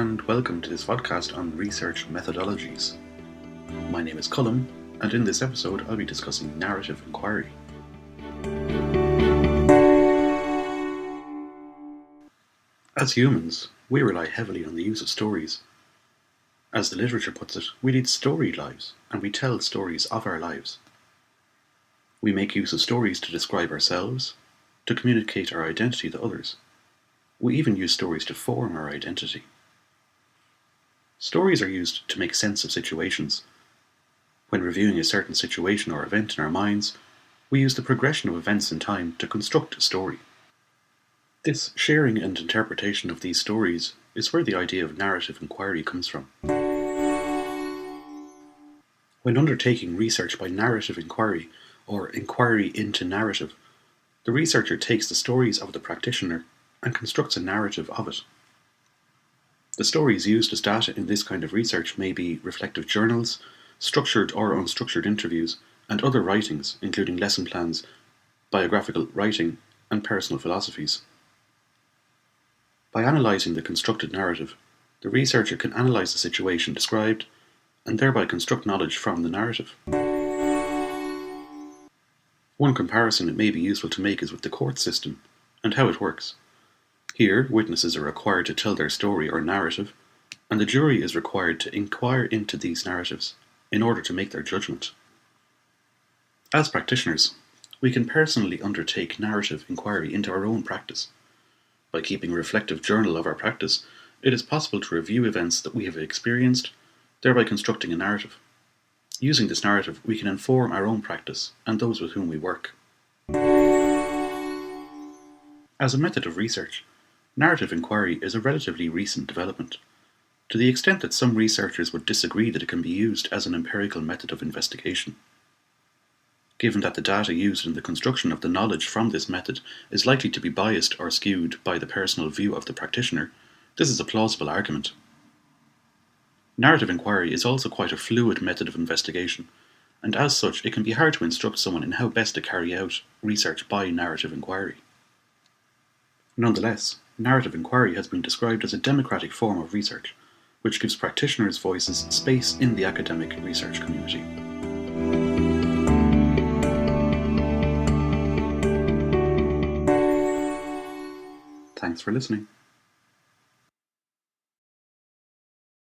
and welcome to this podcast on research methodologies. My name is Cullum, and in this episode I'll be discussing narrative inquiry. As humans, we rely heavily on the use of stories. As the literature puts it, we lead storied lives, and we tell stories of our lives. We make use of stories to describe ourselves, to communicate our identity to others. We even use stories to form our identity. Stories are used to make sense of situations. When reviewing a certain situation or event in our minds, we use the progression of events in time to construct a story. This sharing and interpretation of these stories is where the idea of narrative inquiry comes from. When undertaking research by narrative inquiry, or inquiry into narrative, the researcher takes the stories of the practitioner and constructs a narrative of it. The stories used as data in this kind of research may be reflective journals, structured or unstructured interviews, and other writings, including lesson plans, biographical writing, and personal philosophies. By analysing the constructed narrative, the researcher can analyse the situation described, and thereby construct knowledge from the narrative. One comparison it may be useful to make is with the court system, and how it works. Here, witnesses are required to tell their story or narrative, and the jury is required to inquire into these narratives in order to make their judgment. As practitioners, we can personally undertake narrative inquiry into our own practice. By keeping a reflective journal of our practice, it is possible to review events that we have experienced, thereby constructing a narrative. Using this narrative, we can inform our own practice and those with whom we work. As a method of research, narrative inquiry is a relatively recent development, to the extent that some researchers would disagree that it can be used as an empirical method of investigation. Given that the data used in the construction of the knowledge from this method is likely to be biased or skewed by the personal view of the practitioner, this is a plausible argument. Narrative inquiry is also quite a fluid method of investigation, and as such it can be hard to instruct someone in how best to carry out research by narrative inquiry. Nonetheless, narrative inquiry has been described as a democratic form of research, which gives practitioners' voices space in the academic research community. Thanks for listening.